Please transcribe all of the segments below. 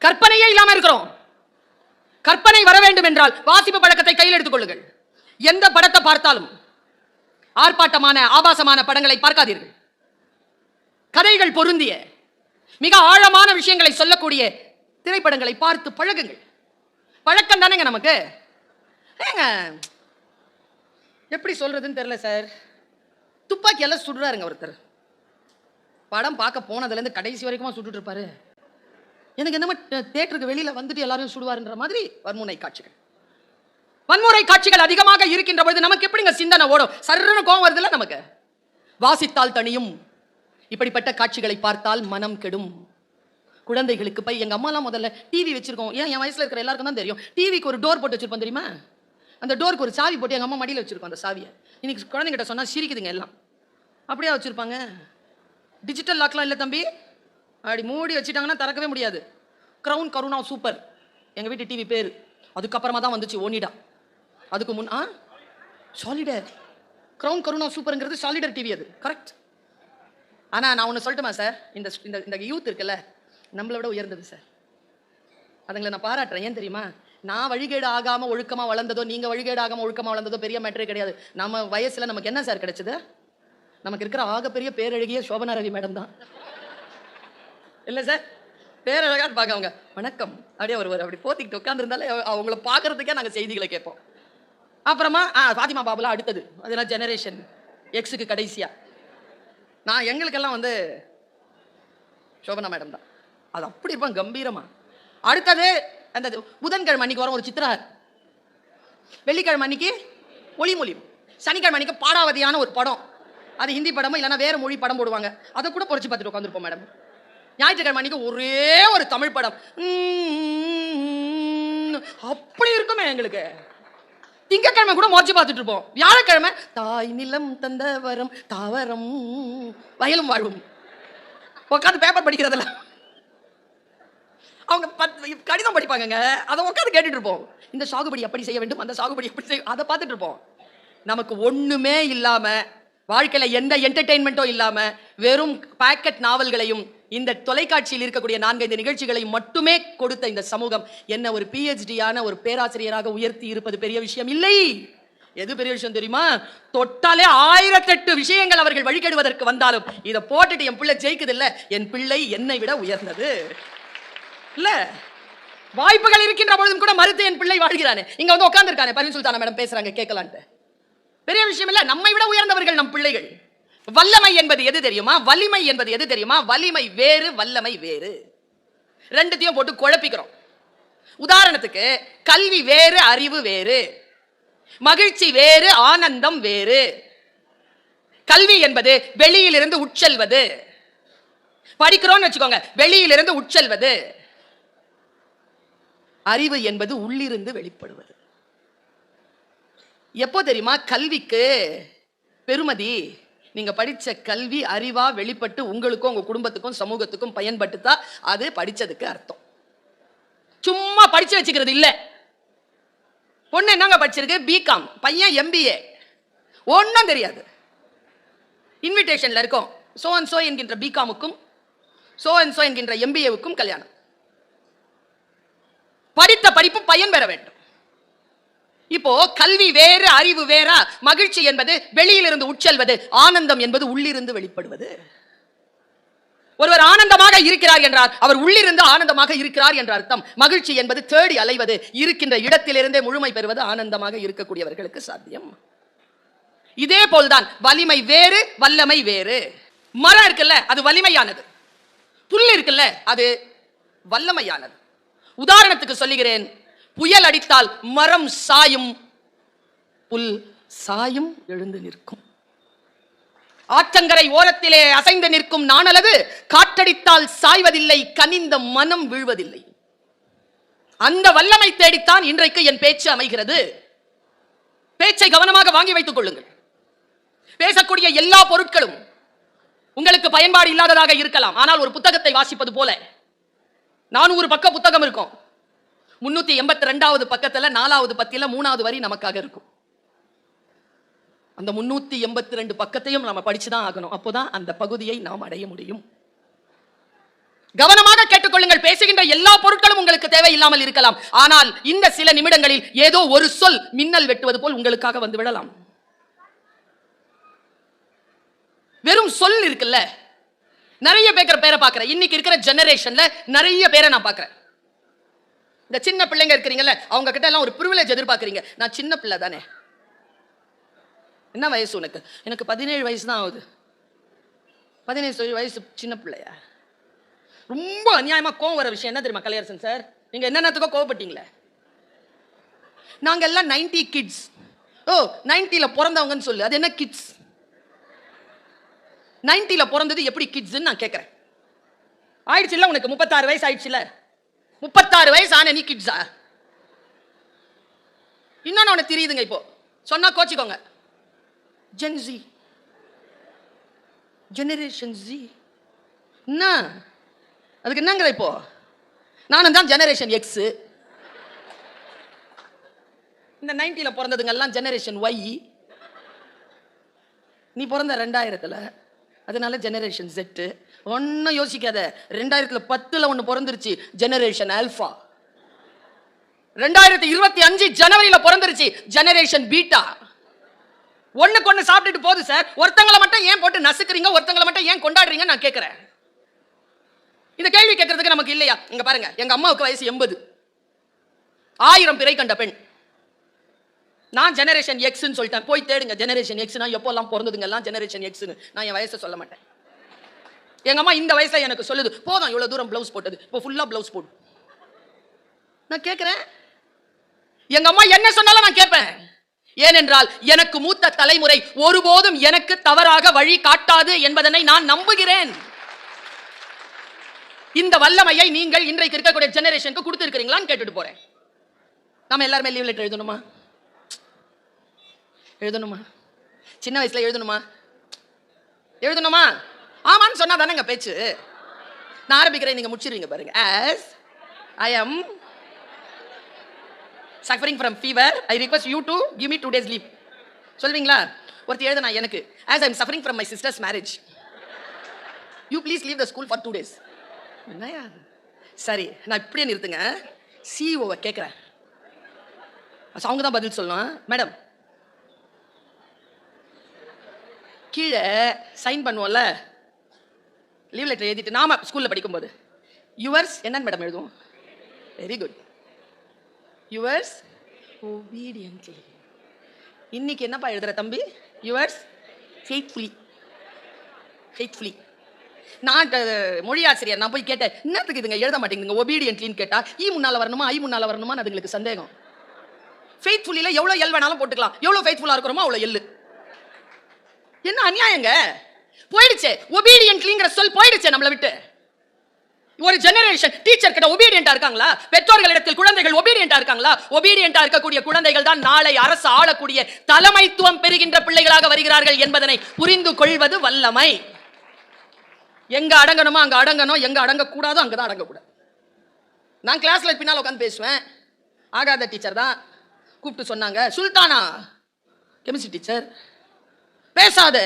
கற்பனையே இல்லாம இருக்கிறோம். கற்பனை வர வேண்டும் என்றால் வாசிப்பு பழக்கத்தை கையில் எடுத்துக் கொள்ளுங்கள். எந்த படத்தை பார்த்தாலும் ஆர்ப்பாட்டமான ஆபாசமான படங்களை பார்க்காதீர்கள். கதைகள் பொருந்திய மிக ஆழமான விஷயங்களை சொல்லக்கூடிய திரைப்படங்களை பார்த்து பழகுங்கள். பழக்கம் தானேங்க நமக்கு. எப்படி சொல்றதுன்னு தெரியல சார். துப்பாக்கி எல்லாம் சுடுறாருங்க ஒருத்தர். படம் பார்க்க போனதுல இருந்து கடைசி வரைக்கும் சுட்டுட்டு இருப்பாரு. எனக்கு என்னமோ தியேட்டருக்கு வெளியில வந்துட்டு எல்லாரும் சுடுவாருன்ற மாதிரி வன்முறை காட்சிகள். வன்முறை காட்சிகள் அதிகமாக இருக்கின்ற பொழுது நமக்கு எப்படிங்க சிந்தனை ஓடும்? சர்றன கோவம் வருதுல்ல நமக்கு. வாசித்தால் தனியும், இப்படிப்பட்ட காட்சிகளை பார்த்தால் மனம் கெடும். குழந்தைகளுக்கு போய் எங்க அம்மாலாம் முதல்ல டிவி வச்சிருக்கோம். ஏன் என் வயசுல இருக்கிற எல்லாருக்கும் தான் தெரியும். டிவிக்கு ஒரு டோர் போட்டு வச்சிருப்போம் தெரியுமா? அந்த டோருக்கு ஒரு சாவி போட்டு எங்க அம்மா மடியில் வச்சிருக்கோம். அந்த சாவியை இன்னைக்கு குழந்தைகிட்ட சொன்னா சிரிக்குதுங்க எல்லாம். அப்படியே வச்சிருப்பாங்க. டிஜிட்டல் லாக்லாம் இல்லை தம்பி, அப்படி மூடி வச்சுட்டாங்கன்னா திறக்கவே முடியாது. கிரவுன் கருணா சூப்பர் எங்க வீட்டு டிவி பேரு. அதுக்கப்புறமா தான் வந்துச்சு ஓனிடா. அதுக்கு முன் சாலிடர். கிரவுன் கருணா சூப்பர்ங்கிறது சாலிடர் டிவி, அது கரெக்ட். ஆனா நான் ஒன்று சொல்லட்டுமா சார், இந்த யூத் இருக்குல்ல, நம்மளை விட உயர்ந்தது சார். அதுங்களை நான் பாராட்டுறேன். ஏன் தெரியுமா? நான் வழிகேடு ஆகாம ஒழுக்கமா வளர்ந்ததோ, நீங்க வழிகேடு ஆகாம ஒழுக்கமா வளர்ந்ததோ பெரிய மேட்டரே கிடையாது. நம்ம வயசுல நமக்கு என்ன சார் கிடைச்சது? நமக்கு இருக்கிற ஆகப்பெரிய பேரழகிய சோபனா ரவி மேடம் தான் இல்ல சார். பேரழகா இருப்பாங்க அவங்க. வணக்கம் அப்படியே ஒருவர் அப்படி போத்திக்கிட்டு உட்காந்துருந்தாலே அவங்கள பார்க்கறதுக்கே நாங்கள் செய்திகளை கேட்போம். அப்புறமா ஃபாத்திமா பாபுலா அடுத்தது. அதெல்லாம் ஜெனரேஷன் எக்ஸுக்கு கடைசியா. நான் எங்களுக்கெல்லாம் வந்து சோபனா மேடம் தான். அது அப்படி இருப்பான் கம்பீரமா. அடுத்தது அந்த புதன்கிழமை அன்னைக்கு வரும் ஒரு சித்திரா, வெள்ளிக்கிழமை அன்னைக்கு ஒளிமொழி, சனிக்கிழமை அன்னைக்கு பாடாவதியான ஒரு படம். அது ஹிந்தி படமும் இல்லைன்னா வேற மொழி படம் போடுவாங்க. அதை கூட பொறிச்சு பார்த்துட்டு உட்காந்துருப்போம் மேடம். ஞாயிற்றுக்கிழமை அன்னைக்கு ஒரே ஒரு தமிழ் படம். அப்படி இருக்குமே எங்களுக்கு. திங்கக்கிழமை கூட மொச்சு பார்த்துட்டு இருப்போம். வியாழக்கிழமை தாய் நிலம் தந்த வரம் தாவரம் வயலும் வாழ்வும் உட்காந்து பேப்பர் படிக்கிறதில்ல. அவங்க கடிதம் படிப்பாங்க. அதை உட்காந்து கேட்டுட்டு இருப்போம். இந்த சாகுபடி அப்படி செய்ய வேண்டும், அந்த சாகுபடி அப்படி செய்ய, அதை பார்த்துட்டு இருப்போம். நமக்கு ஒண்ணுமே இல்லாம, வாழ்க்கையில எந்த என்டர்டெயின்மெண்ட்டும் இல்லாம, வெறும் பாக்கெட் நாவல்களையும் இந்த தொலைக்காட்சியில் இருக்கக்கூடிய 4-5 நிகழ்ச்சிகளையும் மட்டுமே கொடுத்த இந்த சமூகம் என்ன ஒரு PhD-யான ஒரு பேராசிரியராக உயர்த்தி இருப்பது பெரிய விஷயம் இல்லை. எது பெரிய விஷயம் தெரியுமா? தொட்டாலே 1008 விஷயங்கள் அவர்கள் வழிகெடுவதற்கு வந்தாலும் இதை போட்டுட்டு என் பிள்ளை ஜெயிக்குது இல்ல, என் பிள்ளை என்னை விட உயர்ந்தது இல்ல. வாய்ப்புகள் இருக்கின்ற பொழுதும் கூட மறுத்து என் பிள்ளை வாழ்கிறானே. இங்க வந்து உட்கார்ந்து இருக்கானே, பர்வீன் சுல்தானா மேடம் பேசுறாங்க கேட்கலான்ட்டு. பெரிய விஷயம் இல்ல. நம்மை விட உயர்ந்தவர்கள் நம் பிள்ளைகள். வல்லமை என்பது எது தெரியுமா? வலிமை என்பது எது தெரியுமா? வலிமை வேறு, வல்லமை வேறு. ரெண்டுத்தையும் போட்டு குழப்பிக்கிறோம். உதாரணத்துக்கு கல்வி வேறு, அறிவு வேறு. மகிழ்ச்சி வேறு, ஆனந்தம் வேறு. கல்வி என்பது வெளியிலிருந்து உட்செல்வது. படிக்கிறோம்னு வச்சுக்கோங்க, வெளியிலிருந்து உட்செல்வது. அறிவு என்பது உள்ளிருந்து வெளிப்படுவது. எப்போ தெரியுமா கல்விக்கு பெருமதி? நீங்க படிச்ச கல்வி அறிவா வெளிப்பட்டு உங்களுக்கும் உங்க குடும்பத்துக்கும் சமூகத்துக்கும் பயன்பட்டுதா அது படிச்சதுக்கு அர்த்தம். சும்மா படிச்சு வச்சுக்கிறது இல்ல. பொண்ணு என்னங்க படிச்சிருக்கு? பிகாம், பையன் MBA. ஒன்னும் தெரியாது. இன்விடேஷன்ல இருக்கும் சோ அண்ட் சோ என்கின்ற பிகாமுக்கும் சோ அண்ட் சோ என்கின்ற MBA-வுக்கும் கல்யாணம். படித்த படிப்பு பயன் பெற வேண்டும். இப்போ கல்வி வேறு, அறிவு வேறா? மகிழ்ச்சி என்பது வெளியிலிருந்து உட்செல்வது, ஆனந்தம் என்பது உள்ளிருந்து வெளிப்படுவது. ஒருவர் ஆனந்தமாக இருக்கிறார் என்றால் அவர் உள்ளிருந்து ஆனந்தமாக இருக்கிறார் என்ற அர்த்தம். மகிழ்ச்சி என்பது தேடி அலைவது, இருக்கின்ற இடத்திலிருந்தே முழுமை பெறுவது ஆனந்தமாக இருக்கக்கூடியவர்களுக்கு சாத்தியம். இதே போல்தான் வலிமை வேறு, வல்லமை வேறு. மரம் இருக்குல்ல, அது வலிமையானது. புல் இருக்குல்ல, அது வல்லமையானது. உதாரணத்துக்கு சொல்லுகிறேன், புயல் அடித்தால் மரம் சாயும், புல் சாயும் எழுந்து நிற்கும். ஆற்றங்கரை ஓரத்திலே அசைந்து நிற்கும் நாணலது காற்றடித்தால் சாய்வதில்லை, கனிந்த மனம் வீழ்வதில்லை. அந்த வல்லமை தேடித்தான் இன்றைக்கு என் பேச்சு அமைகிறது. பேச்சை கவனமாக வாங்கி வைத்துக் கொள்ளுங்கள். பேசக்கூடிய எல்லா பொருட்களும் உங்களுக்கு பயன்பாடு இல்லாததாக இருக்கலாம். ஆனால் ஒரு புத்தகத்தை வாசிப்பது போல 400 பக்க புத்தகம் இருக்கும். 382வது பக்கத்துல 4வது பத்தியில 3வது வரி நமக்காக இருக்கும். அந்த 382 பக்கத்தையும் நாம படிச்சுதான் ஆகணும். அப்போதான் அந்த பகுதியை நாம் அடைய முடியும். கவனமாக கேட்டுக்கொள்ளுங்கள். பேசுகின்ற எல்லா பொருட்களும் உங்களுக்கு தேவையில்லாமல் இருக்கலாம். ஆனால் இந்த சில நிமிடங்களில் ஏதோ ஒரு சொல் மின்னல் வெட்டுவது போல் உங்களுக்காக வந்து விடலாம். வெறும் சொல் இருக்குல்ல, நிறைய பேரை பார்க்கிறேன். இன்னைக்கு இருக்கிற ஜெனரேஷன்ல நிறைய பேரை நான் பார்க்கிறேன். இந்த சின்ன பிள்ளைங்க இருக்கிறீங்கல்ல, அவங்க கிட்ட எல்லாம் ஒரு பிரிவிலேஜ் எதிர்பார்க்கறீங்க. நான் சின்ன பிள்ளை தானே, என்ன வயசு உனக்கு? எனக்கு 17 வயசு தான் ஆகுது. 17 வயசு சின்ன பிள்ளையா? ரொம்ப அநியாயமா கோவம் வர விஷயம் என்ன தெரியுமா கலையரசன் சார்? நீங்க என்னென்னத்துக்கோ கோவப்பட்டீங்களே. நாங்க எல்லாம் 90 கிட்ஸ். ஓ 90ல பிறந்தவங்கன்னு சொல்லு, அது என்ன கிட்ஸ்? 90ல பிறந்தது எப்படி கிட்ஸ்ன்னு நான் கேட்கிறேன். ஆயிடுச்சுல்ல உனக்கு 36 வயசு ஆயிடுச்சுல, 36 வயசு ஆன நீ கிட்ஸா? இன்னொன்னு உனக்கு தெரியுதுங்க, இப்போ சொன்னா கோச்சிக்கோங்க. ஜென்சி, ஜெனரேஷன் ஜி, என்ன அதுக்கு என்னங்கிற? இப்போ நானும் தான் ஜெனரேஷன் எக்ஸ். இந்த 90ல பிறந்ததுங்க எல்லாம் ஜெனரேஷன் ஒய். நீ பிறந்த 2000ல, அதனால ஜெனரேஷன் செட். ஒன்னும் யோசிக்காத, 2010ல ஒன்னு பிறந்துருச்சு ஜெனரேஷன் ஆல்பா. 2025 ஜனவரியில பிறந்துருச்சு ஜெனரேஷன் பீட்டா. ஒண்ணுக்கு ஒண்ணு சாப்பிட்டுட்டு போகுது சார். ஒருத்தங்களை மட்டும் ஏன் போட்டு நசுக்குறீங்க, ஒருத்தங்களை மட்டும் ஏன் கொண்டாடுறீங்க நான் கேட்கிறேன். இந்த கேள்வி கேட்கறதுக்கு நமக்கு இல்லையா? இங்க பாருங்க, எங்க அம்மாவுக்கு வயசு 80, 1000 பிறை கண்ட பெண். நான் ஜெனரேஷன் எக்ஸ்ன்னு சொல்லிட்டேன். போய் தேடுங்க ஜெனரேஷன் எக்ஸ்னா எப்போல்லாம் பிறந்ததுங்க எல்லாம் ஜெனரேஷன் எக்ஸ்ன்னு. நான் என் வயசை சொல்ல மாட்டேன். எங்க அம்மா இந்த வயசுல எனக்கு சொல்லுது, போதும் இவ்வளவு தூரம் பிளவுஸ் போட்டது, இப்போ ஃபுல்லா பிளவுஸ் போடு. நான் கேட்கிறேன், எங்க அம்மா என்ன சொன்னாலும் நான் கேட்பேன். ஏனென்றால் எனக்கு மூத்த தலைமுறை ஒருபோதும் எனக்கு தவறாக வழி காட்டாது என்பதனை நான் நம்புகிறேன். இந்த வல்லமையை நீங்கள் இன்றைக்கு இருக்கக்கூடிய ஜெனரேஷனுக்கு கொடுத்து இருக்கிறீங்களான்னு கேட்டுட்டு போறேன். நாம எல்லாருமே லீவ் லெட்டர் எழுதணுமா? எழுதணுமா? சின்ன வயசுல எழுதணுமா? எழுதணுமா? ஆமான்னு சொன்னா தானேங்க பேச்சு. நான் ஆரம்பிக்கிறேன், நீங்க முடிச்சிருவீங்க பாருங்க. as I am suffering from fever, I request you to give me 2 days leave. சொல்வீங்களா? ஒருத்தி எழுதுனா எனக்கு, as I am suffering from my sister's marriage, you please leave the school for 2 days. என்னையா சரி, நான் இப்படியே நிறுத்துங்க. சிஓவை கேட்குறேன், அவங்க தான் பதில் சொல்லணும். மேடம், கீழே சைன் பண்ணுவோம்ல லீவ் லெட்டர் எழுதிட்டு, நாம ஸ்கூல்ல படிக்கும்போது யுவர்ஸ் என்னன்னு மேடம் எழுதுவோம்? Very good, yours obediently. இன்னைக்கு என்னப்பா எழுதுற தம்பி? Yours faithfully. ஃபெய்த்ஃபுல்லி. நான் மொழி ஆசிரியர், நான் போய் கேட்டேன், என்னத்துக்கு இதுங்க எழுத மாட்டேங்குதுங்க ஒபீடியன்ட்லின்னு கேட்டா, ஈ முன்னால வரணுமா ஐ முன்னால வரணுமா அதுங்களுக்கு சந்தேகம். ஃபெய்த்ஃபுல்லில எவ்வளவு எல் வேணாலும் போட்டுக்கலாம், எவ்வளவு ஃபெய்த்ஃபுல்லா இருக்கிறோமோ அவ்வளவு எல்லு. என்ன அநியாயங்க? போயிடுச்சு, ஒபீடியன்ட்லிங்கிற சொல் போயிடுச்சு நம்மளை விட்டு. ஒரு ஜெனரேஷன் டீச்சர் கிட்ட ஒபீடியன்ட்டா இருக்காங்களா? பெற்றோர்களிடத்தில் குழந்தைகள் ஒபீடியன்ட்டா இருக்காங்களா? ஒபீடியன்ட்டா இருக்கக்கூடிய குழந்தைகள் தான் நாளை அரசு ஆளக்கூடிய தலைமைத்துவம் பெறுகின்ற பிள்ளைகளாக வருகிறார்கள் என்பதனை புரிந்து கொள்வது வல்லமை. எங்க அடங்கணுமோ அங்க அடங்கணும், எங்க அடங்க கூடாதோ அங்கதான் அடங்கக்கூடாது. நான் கிளாஸ்ல பின்னால் உட்காந்து பேசுவேன். ஆகாத டீச்சர் தான் கூப்பிட்டு சொன்னாங்க, சுல்தானா கெமிஸ்ட்ரி டீச்சர், பேசாத.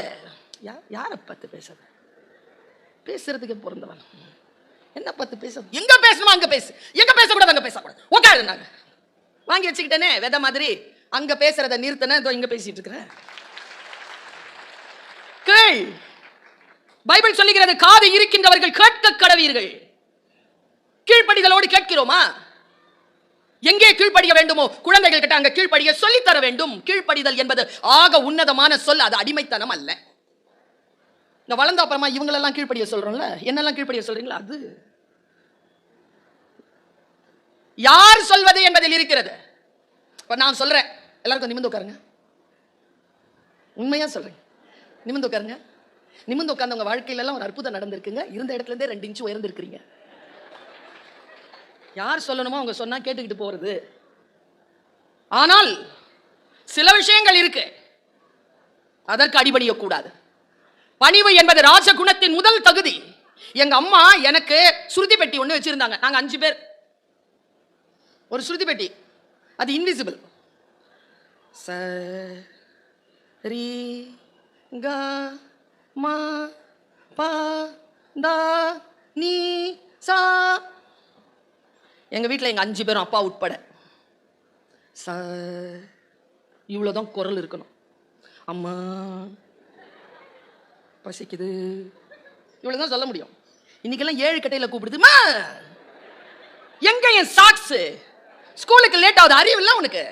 யாரை பார்த்து பேசாத? பேசுறதுக்கு பிறந்தவன் என்ன பார்த்து பேச? எங்க பேசணுமா அங்க பேசு, எங்க பேசக்கூடாது அங்க பேசக்கூடாது. உட்காருனாங்க, வாங்கி வச்சுக்கிட்டேனே வெத மாதிரி. அங்க பேசுறத நிறுத்தன, இங்க பேசிட்டு இருக்கிறேன். கேள், பைபிள் சொல்லுகிறது, காது இருக்கின்றவர்கள் கேட்க கடவீர்கள். கீழ்ப்படிதலோடு கேட்கிறோமா? எங்கே கீழ்ப்படிய வேண்டுமோ குழந்தைகள் கிட்ட அங்க கீழ்ப்படிய சொல்லி தர வேண்டும். கீழ்ப்படிதல் என்பது ஆக உன்னதமான சொல், அது அடிமைத்தனம் அல்ல. இந்த வளர்ந்த அப்புறமா இவங்களெல்லாம் கீழ்ப்படிய சொல்றோம்ல, என்னெல்லாம் கீழ்ப்படிய சொல்றீங்களா? அது யார் சொல்வது என்பதில் இருக்கிறது. இப்ப நான் சொல்றேன், எல்லாருக்கும் நிமிர்ந்து உட்காருங்க. உண்மையா சொல்றேன், நிமிர்ந்து உட்காருங்க. நிமிர்ந்து உட்கார்ந்து உங்க வாழ்க்கையில எல்லாம் ஒரு அற்புதம் நடந்திருக்குங்க. இருந்த இடத்துல இருந்தே 2 இன்ச் உயர்ந்திருக்கிறீங்க. யார் சொல்லணுமோ அவங்க சொன்னா கேட்டுக்கிட்டு போறது. ஆனால் சில விஷயங்கள் இருக்கு, அதற்கு அடிபடிய கூடாது. பணிவு என்பது ராஜகுணத்தின் முதல் தகுதி. எங்க அம்மா எனக்கு சுருதி பெட்டி ஒண்ணு வச்சிருந்தாங்க. நாங்க 5 பேர், ஒரு சுருதி பெட்டி, அது இன்விசிபிள். ச ரி க ம ப த நீ சா எங்கள் வீட்டில் எங்கள் 5 பேரும் அப்பா உட்பட இவ்வளோதான் குரல் இருக்கணும். அம்மா பசிக்குது இவ்வளோதான் சொல்ல முடியும். இன்னைக்கெல்லாம் 7 கட்டையில் கூப்பிடுதுமா. எங்க என் சாக்ஸ்? ஸ்கூலுக்கு லேட் ஆகுது, அறிவு இல்லை உனக்கு?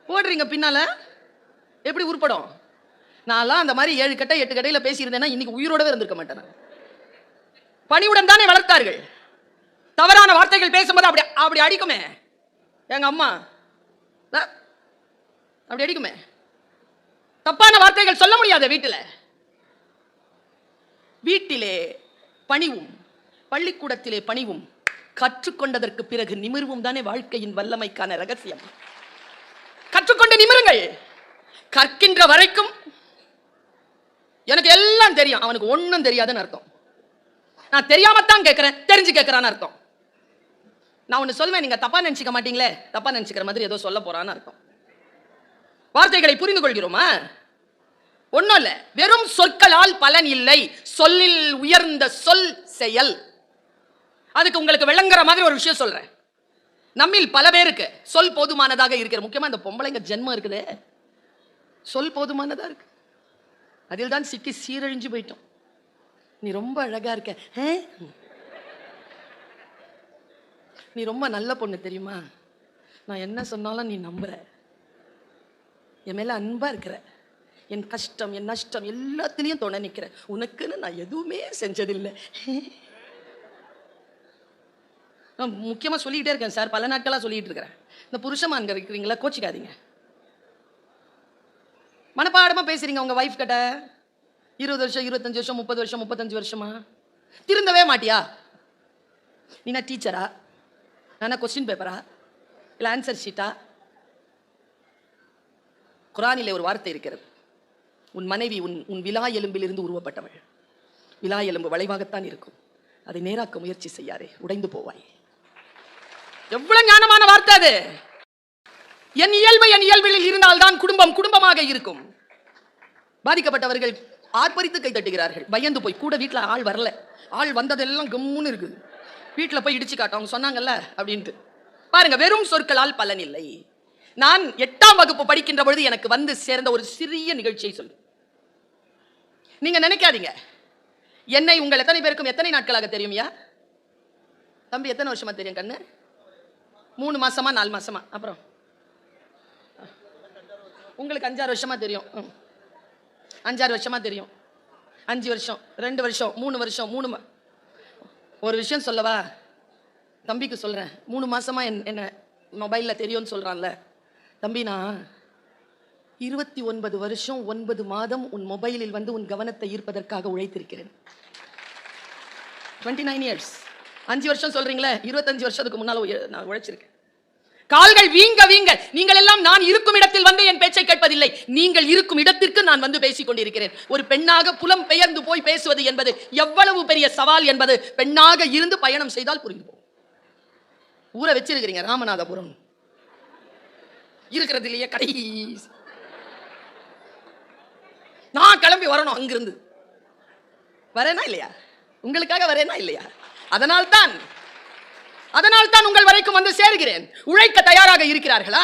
ஓடுறீங்க பின்னால, எப்படி உருப்படும்? நான்லாம் அந்த மாதிரி 7 கட்டை 8 கட்டையில் பேசியிருந்தேன்னா இன்னைக்கு உயிரோடவே இருந்திருக்க மாட்டேன். பணிவுடன் தானே வளர்த்தார்கள். தவறான வார்த்தைகள் பேசும்போது அப்படி அப்படி அடிக்குமே எங்க அம்மா, அப்படி அடிக்குமே. தப்பான வார்த்தைகள் சொல்ல முடியாத வீட்டிலே பணிவும் பள்ளிக்கூடத்திலே பணிவும் கற்றுக்கொண்டதற்கு பிறகு நிமிர்வும் தானே வாழ்க்கையின் வல்லமைக்கான ரகசியம். கற்றுக்கொண்டு நிமிருங்கள். கற்கின்ற வரைக்கும் எனக்கு எல்லாம் தெரியும், அவனுக்கு ஒன்னும் தெரியாதுன்னு அர்த்தம். நான் தெரியாமத்தான் கேட்கிறேன், தெரிஞ்சு கேட்கிறான்னு அர்த்தம். நான் ஒன்னு சொல்வேன், நீங்க தப்பா நினைச்சுக்க மாட்டீங்களே, தப்பா நினைச்சுக்கிற மாதிரி ஏதோ சொல்ல போறான்னு அர்த்தம். வார்த்தைகளை புரிந்து கொள்கிறோமா? ஒன்னும் இல்ல, வெறும் சொற்களால் பலன் இல்லை, சொல்லில் உயர்ந்த சொல் செயல். அதுக்கு உங்களுக்கு விளங்குற மாதிரி ஒரு விஷயம் சொல்றேன். நம்மில் பல பேருக்கு சொல் போதுமானதாக இருக்கிற, முக்கியமா இந்த பொம்பளைங்க ஜென்மம் இருக்குதே, சொல் போதுமானதா இருக்கு. அதில் தான் சிக்கி சீரழிஞ்சு போயிட்டோம். நீ ரொம்ப அழகா இருக்க, நீ ரொம்ப நல்ல பொண்ணு தெரியுமா, நான் என்ன சொன்னாலும் நீ நம்புற, என் மேல அன்பா இருக்கிற, என் கஷ்டம் என் நஷ்டம் எல்லாத்திலையும் துணை நிற்கிற, உனக்குன்னு நான் எதுவுமே செஞ்சதில்லை. நான் முக்கியமாக சொல்லிக்கிட்டே இருக்கேன் சார், பல நாட்களாக சொல்லிட்டு இருக்கிறேன். இந்த புருஷமான்க இருக்கிறீங்களா, கோச்சிக்காதீங்க. மனப்பாடமாக பேசுறீங்க உங்கள் ஒய்ஃப் கிட்ட 20 வருஷம் 25 வருஷம் 30 வருஷம் 35 வருஷமா திருந்தவே மாட்டியா? நீனா டீச்சரா, நானா கொஸ்டின் பேப்பரா, இல்லை ஆன்சர் ஷீட்டா? குரானிலே ஒரு வார்த்தை இருக்கிறது, உன் மனைவி உன் விலா எலும்பிலிருந்து உருவப்பட்டவள். விலா எலும்பு வளைவாகத்தான் இருக்கும், அதை நேராக்க முயற்சி செய்யாதே, உடைந்து போவாய். எவ்வளவு ஞானமான வார்த்தை அது! என் இயல்பில் இருந்தால்தான் குடும்பம் குடும்பமாக இருக்கும். பாதிக்கப்பட்டவர்கள் ஆர்ப்பரித்து கை தட்டுகிறார்கள், பயந்து போய். கூட வீட்டில் ஆள் வரல, ஆள் வந்ததெல்லாம் கம்முன்னு இருக்குது, வீட்டில் போய் இடிச்சு காட்டும், அவங்க சொன்னாங்கல்ல அப்படின்ட்டு. பாருங்க, வெறும் சொற்களால் பலன் இல்லை. நான் 8ஆம் வகுப்பு படிக்கின்ற பொழுது எனக்கு வந்து சேர்ந்த ஒரு சிறிய நிகழ்ச்சியை சொல்லு. நீங்க நினைக்காதீங்க, என்னை உங்கள் எத்தனை பேருக்கும் எத்தனை நாட்களாக தெரியும்யா? தம்பி எத்தனை வருஷமா தெரியும் கண்ணு? 3 மாசமா 4 மாசமா? அப்புறம் உங்களுக்கு 5-6 வருஷமா தெரியும். 5-6 வருஷமா தெரியும். 5 வருஷம் 2 வருஷம் 3 வருஷம் 3 ஒரு விஷயம் சொல்லவா? தம்பிக்கு சொல்றேன், 3 மாசமா என்ன மொபைல்ல தெரியும்னு சொல்றான்ல தம்பி, நான் 29 வருஷம் 9 மாதம் உன் மொபைலில் வந்து உன் கவனத்தை ஈர்ப்பதற்காக உழைத்திருக்கிறேன். 29 இயர்ஸ். 5 வருஷம் சொல்றீங்களே, 25 வருஷத்துக்கு முன்னால நான் உழைச்சிருக்கேன். கால்கள் வீங்க வீங்க. நீங்கள் எல்லாம் நான் இருக்கும் இடத்தில் வந்து என் பேச்சை கேட்பதில்லை, நீங்கள் இருக்கும் இடத்திற்கு நான் வந்து பேசிக் கொண்டிருக்கிறேன். ஒரு பெண்ணாக புலம் பெயர்ந்து போய் பேசுவது என்பது எவ்வளவு பெரிய சவால் என்பது பெண்ணாக இருந்து பயணம் செய்தால் புரிந்து போகும். ஊரை வச்சிருக்கிறீங்க ராமநாதபுரம், இருக்கிறது இல்லையே கடைசி. நான் கிளம்பி வரணும், அங்கிருந்து வரேனா இல்லையா? உங்களுக்காக வரேனா இல்லையா? அதனால்தான் உங்கள் வரைக்கும் வந்து சேருகிறேன். உழைக்க தயாராக இருக்கிறார்களா?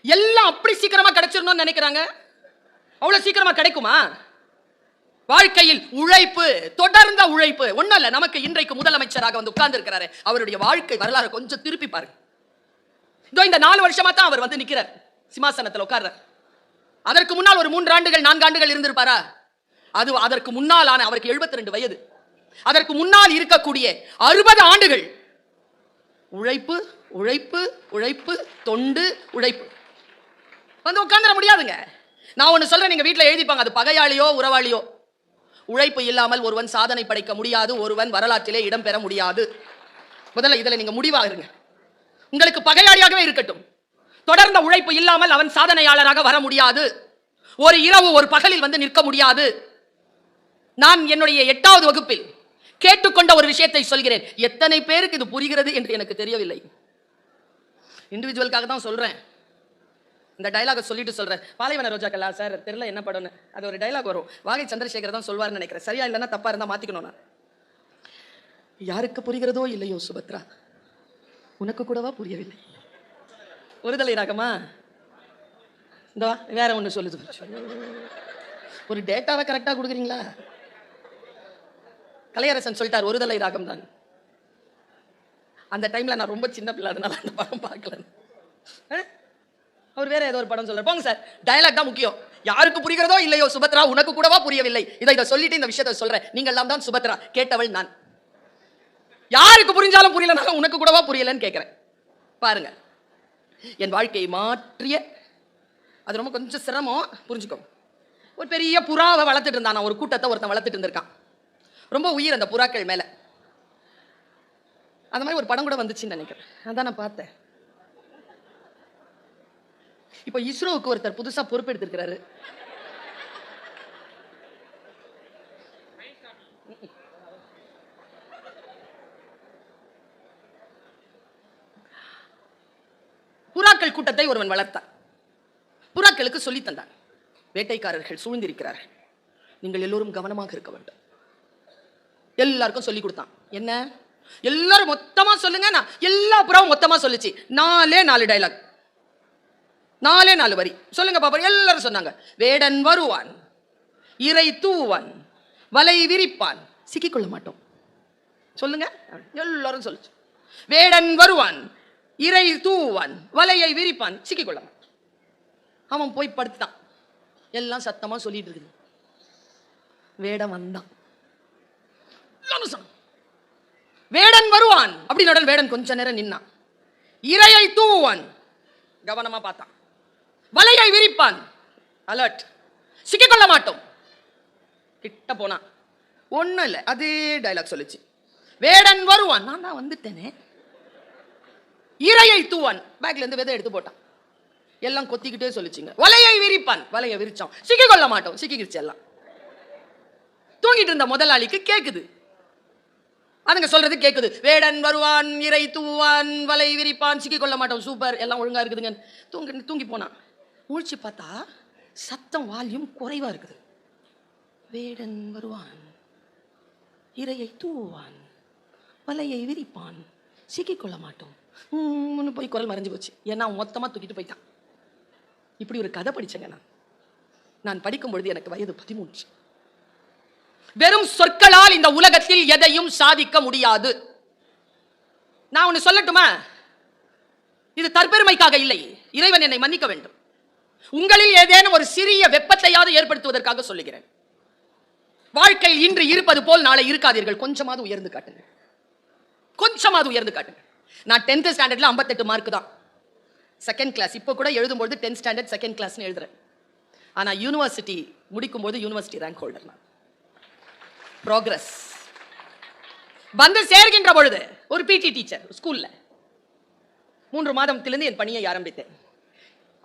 எல்லாம் அப்படி சீக்கிரமா கிடைச்சிடணும்னு நினைக்கிறாங்க. அவ்வளவு சீக்கிரமா கிடைக்குமா? வாழ்க்கையில் உழைப்பு, தொடர்ந்த உழைப்பு. ஒண்ணும் இல்ல, நமக்கு இன்றைக்கு முதலமைச்சராக வந்து உட்கார்ந்து இருக்கிறாரு, அவருடைய வாழ்க்கை வரலாறு கொஞ்சம் திருப்பி பாருங்க. இந்த 4 வருஷமா தான் அவர் வந்து நிக்கிறார், சிம்மாசனத்தில் உட்கார்றார். அதற்கு முன்னால் ஒரு 3 ஆண்டுகள் 4 ஆண்டுகள் இருந்திருப்பாரா? அதற்கு முன்னால் ஆன அவருக்கு 72 வயது. அதற்கு முன்னால் இருக்கக்கூடிய 60 ஆண்டுகள் உழைப்பு உழைப்பு உழைப்பு, தொண்டு உழைப்பு. வந்து உட்கார்ந்துட முடியாதுங்க. நான் ஒன்னு சொல்றேன், நீங்க வீட்டில் எழுதிப்பாங்க, அது பகையாளியோ உறவாளியோ, உழைப்பு இல்லாமல் ஒருவன் சாதனை படைக்க முடியாது, ஒருவன் வரலாற்றிலே இடம் பெற முடியாது. முதல்ல இதுல நீங்க முடிவாருங்க. உங்களுக்கு பகையாளியாகவே இருக்கட்டும், தொடர்ந்த உழைப்பு இல்லாமல் அவன் சாதனையாளராக வர முடியாது. ஒரு இரவு ஒரு பகலில் வந்து நிற்க முடியாது. நான் என்னுடைய 8வது வகுப்பில் கேட்டுக்கொண்ட ஒரு விஷயத்தை சொல்கிறேன். எத்தனை பேருக்கு இது புரிகிறது என்று எனக்கு தெரியவில்லை. இண்டிவிஜுவலுக்காக தான் சொல்றேன். இந்த டைலாக சொல்லிட்டு சொல்றேன். பாலைவன ரோஜாக்கல்லா சார் தெரியல என்ன படம்னு, அது ஒரு டைலாக் வரும், வாகை சந்திரசேகர் தான் சொல்வார்னு நினைக்கிறேன். சரியா இல்லைன்னா தப்பா இருந்தா மாத்திக்கணும். நான் யாருக்கு புரிகிறதோ இல்லையோ சுபத்ரா, உனக்கு கூடவா புரியவில்லை. ஒருதலை ராகமா? இந்த வேற ஒண்ணு சொல்லுது. ஒரு டேட்டாவை கரெக்டா கொடுக்குறீங்களா? கலையரசன் சொல்லிட்டார் ஒருதலை ராகம் தான். அந்த டைம்ல நான் ரொம்ப சின்ன பிள்ளை, அதனால அந்த படம் பார்க்கல. அவர் வேற ஏதோ ஒரு படம் சொல்றாரு. போங்க சார், டயலாக் தான் முக்கியம். யாருக்கு புரிகிறதோ இல்லையோ, சுபத்ரா உனக்கு கூடவா புரியவில்லை. இதை சொல்லிட்டு இந்த விஷயத்தை சொல்றேன். நீங்கள் எல்லாம் தான் சுபத்ரா, கேட்டவள் நான். யாருக்கு புரிஞ்சாலும் புரியலனாலும் உனக்கு கூடவா புரியலன்னு கேட்கிறேன். பாருங்க, என் வாழ்க்கையை மாற்றிய, அது ரொம்ப கொஞ்சம் சிரமம், புரிஞ்சுக்கோ. ஒரு பெரிய புறாவை வளர்த்துட்டு இருந்தான், ஒரு கூட்டத்தை ஒருத்தன் வளர்த்துட்டு இருந்திருக்கான். ரொம்ப உயிர் அந்த புறாக்கள் மேல. அந்த மாதிரி ஒரு படம் கூட வந்துச்சுன்னு நினைக்கிறேன், அதான் நான் பார்த்தேன். இப்போ இஸ்ரோவுக்கு ஒருத்தர் புதுசா பொறுப்பெடுத்திருக்கிறாரு. புறாக்கள் கூட்டத்தை ஒருவன் வளர்த்தான். புறாக்களுக்கு சொல்லி தந்தான், வேட்டைக்காரர்கள் சூழ்ந்திருக்கிறார்கள், நீங்கள் எல்லோரும் கவனமாக இருக்க வேண்டும். எல்லாருக்கும் சொல்லி கொடுத்தான். என்ன? எல்லாரும் மொத்தமா சொல்லுங்க. நான் எல்லா புறாவும் மொத்தமா சொல்லுச்சு. 4 டைலாக், 4 வரி சொல்லுங்க பாப்பா. எல்லாரும் சொன்னாங்க. வேடன் வருவான், இறை தூவான், வலை விரிப்பான், சிக்கிக்கொள்ள மாட்டோம். சொல்லுங்க, எல்லாரும் சொல்லுச்சு. வேடன் வருவான், இறை தூவான், வலையை விரிப்பான், சிக்கிக்கொள்ள மாட்டான். அவன் போய் படுத்தான். எல்லாம் சத்தமா சொல்லிட்டு இருக்குது. வேடன் வந்தான். வேடன் வருவான் அப்படின்னு வேடன் கொஞ்ச நேரம் நின்னான். இரையை தூவான், கவனமா பார்த்தான். வலையை விரிப்பான், அலர்ட், சிக்கிக்கொள்ள மாட்டோம். கிட்ட போனா ஒண்ணும் இல்லை, அதே டைலாக் சொல்லுச்சு. வேடன் வருவான், நான் தான் வந்துட்டேனே. இரையை தூவான், பேக்ல இருந்து விதை எடுத்து போட்டான். எல்லாம் கொத்திக்கிட்டே சொல்லிச்சுங்க. வலையை விரிப்பான், வலையை விரிச்சான், சிக்கிக்கொள்ள மாட்டோம், சிக்கிக்கிடுச்சு. எல்லாம் தூங்கிட்டு இருந்த முதலாளிக்கு கேக்குது, அதுங்க சொல்றது கேக்குது. வேடன் வருவான், இறை தூவான், வலை விரிப்பான், சிக்கிக்கொள்ள மாட்டோம். சூப்பர், எல்லாம் ஒழுங்கா இருக்குதுங்க. தூங்கி போனான். முழிச்சு பார்த்தா சத்தம் வால்யூம் குறைவா இருக்குது. வேடன் வருவான், இரையை தூவான், வலையை விரிப்பான், சிக்கிக்கொள்ள மாட்டோம். போய் குரல் மறைஞ்சு போச்சு. ஏன்னா மொத்தமா தூக்கிட்டு போயிட்டான். இப்படி ஒரு கதை படிச்சேங்க. நான் படிக்கும் பொழுது எனக்கு வயது 13. வெறும் சொற்களால் இந்த உலகத்தில் எதையும் சாதிக்க முடியாது. நான் ஒன்னு சொல்லட்டுமா? இது தற்பெருமைக்காக இல்லை, இறைவன் என்னை மன்னிக்க வேண்டும். உங்களில் ஏதேனும் ஒரு சிறிய வெப்பத்தையாவது ஏற்படுத்துவதற்காக சொல்லுகிறேன். வாழ்க்கையில் இன்று இருப்பது போல் நாளை இருக்காதீர்கள். கொஞ்சமாவது உயர்ந்து காட்டுங்க, கொஞ்சமாவது உயர்ந்து காட்டுங்க. நான் 10th ஸ்டாண்டர்ட்ல 58 மார்க் தான், செகண்ட் கிளாஸ். இப்போ கூட எழுதும்போது 10th ஸ்டாண்டர்ட் செகண்ட் கிளாஸ்னு எழுதுறேன். ஆனா யூனிவர்சிட்டி முடிக்கும் போது யூனிவர்சிட்டி ரேங்க் ஹோல்டர் நான். ப்ராக்ரஸ் வந்து சேர்கின்ற பொழுது ஒரு பிடி டீச்சர் ஸ்கூல்ல 3 மாதத்திலிருந்து என் பணியை ஆரம்பித்தேன்.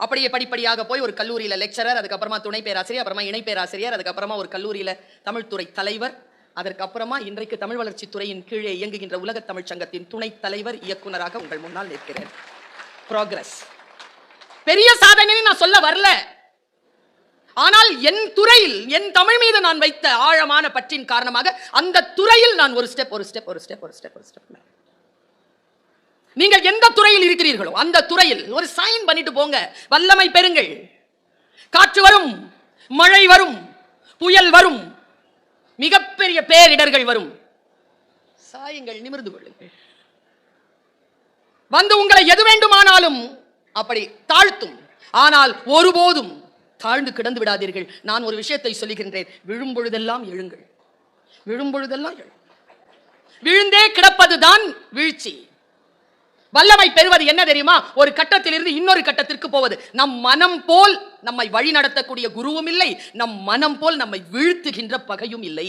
அப்படியே படிப்படியாக போய் ஒரு கல்லூரியில லெக்சரர், அதுக்கப்புறமா துணை பேராசிரியர், அப்புறமா இணை பேராசிரியர், அதுக்கப்புறமா ஒரு கல்லூரியில தமிழ் துறை தலைவர், அதற்கப்புறமா இன்றைக்கு தமிழ் வளர்ச்சி துறையின் கீழே இயங்குகின்ற உலக தமிழ் சங்கத்தின் துணை தலைவர், இயக்குனராக உங்கள் முன்னால் நிற்கிறேன். ப்ராக்ரஸ். பெரிய சாதனை நான் சொல்ல வரல. ஆனால் என் துறையில், என் தமிழ் மீது நான் வைத்த ஆழமான பற்றின் காரணமாக அந்த துறையில் நான் ஒரு ஸ்டெப். நீங்கள் எந்த துறையில் இருக்கிறீர்களோ அந்த துறையில் ஒரு சைன் பண்ணிட்டு போங்க. வல்லமை பெறுங்கள். காற்று வரும், மழை வரும், புயல் வரும், மிகப்பெரிய பேரிடர்கள் வரும். சாயுங்கள், நிமிர்ந்து கொள்ளுங்கள். வந்து உங்களை எது வேண்டுமானாலும் அப்படி தாழ்த்தும். ஆனால் ஒருபோதும் தாழ்ந்து கிடந்து விடாதீர்கள். நான் ஒரு விஷயத்தை சொல்லுகின்றேன், விழும்பொழுதெல்லாம் எழுங்கள், விழும்பொழுதெல்லாம் எழுங்கள். விழுந்தே கிடப்பதுதான் வீழ்ச்சி. வல்லமை பெறுவது என்ன தெரியுமா? ஒரு கட்டத்திலிருந்து இன்னொரு கட்டத்திற்கு போவது. நம் மனம் போல் நம்மை வழி நடத்தக்கூடிய குருவும் இல்லை, நம் மனம் போல் நம்மை வீழ்த்துகின்ற பகையும் இல்லை.